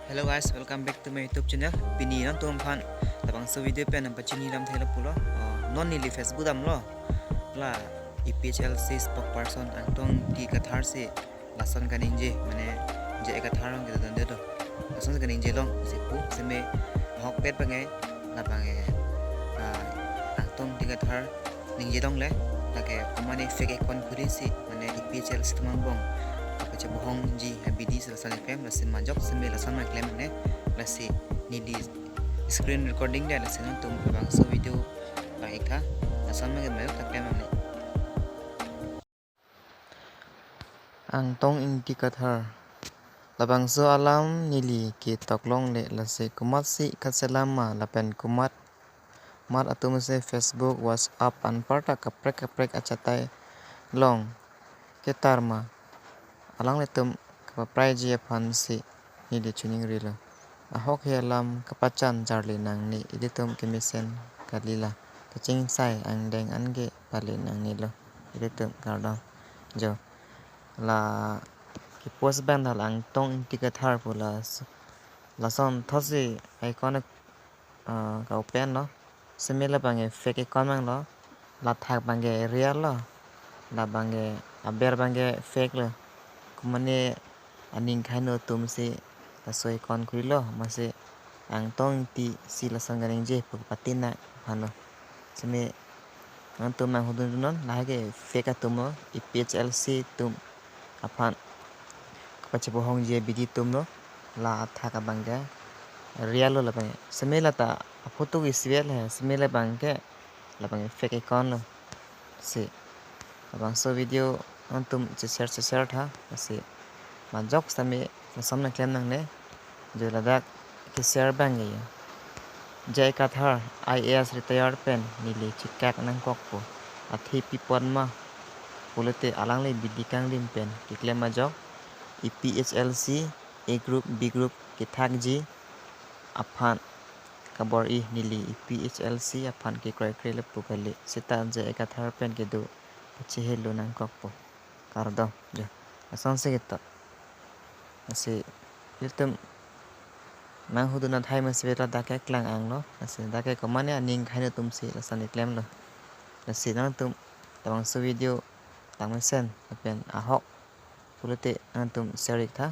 Hello guys, welcome back to my YouTube channel. Pini non tum phan tabang so video pe nam pachini lam thela pulo non ni li Facebook dam lo la EPHLC spokesperson antong di kathar se lasan kan inje mane je kathar ang kita dan do lasan kan inje long se pu se me hok pet bangai la bangai antong di kathar ninje dong le lage kumane fake account kuri si mane EPHLC tamang bong kaca bohong ji BD lasan claim lasin manjok sembe lasan ma claim ne lasi ni di screen recording dia lasin tum bang so video bang ikha lasan ma gemel tak claim ne ang tong indikator labang so alam nili ki toklong le lasi kumat si katselama lapen kumat mat atum se Facebook WhatsApp anparta kaprek achatai long ketarma alang letum kapaprai ji aphan si ni de tuning rila ahok helam kapachan jarli nang ni iditum kemisen kalila kaching sai ang deng ange pali nang ni lo iditum karda jo la ki post band halang tong indikator pula lason thosi icon ka open no semela bange fake icon mang lo la thak bange real lo la bange aber bange fake lo kumane aning khano tumse lasoi kon kurilo mase ang tong ti si lasan garing je patina hano seme ang tum mang hudun non lage fake atumo IPHLC tum apan kapache bohong je bidi tum no la thaka bangga real lo lapang seme lata photo iswel hai seme la bangke la bang fake account lo se abang so video antum share tha se majok same samna claim nang ne jo ladak ki share bang ya jai kathar IAS retired pen nili chikak nang kokpo athi pipon ma polete alang le bidikang lim pen ki claim majok EPHLC A group B group ki thak ji aphan kabor I nili EPHLC aphan ki krai krai le pukali sita jai kathar pen ke do pache helu nang kokpo kardo jo asan se kita ase iltum mang huduna thai masbeta dake klang ang lo ase dake komane aning khaina tumsi lasan claim lo ase nang tum tawang so video tangsen apen ahok pulute antum share tha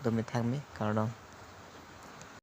domi thangmi kardon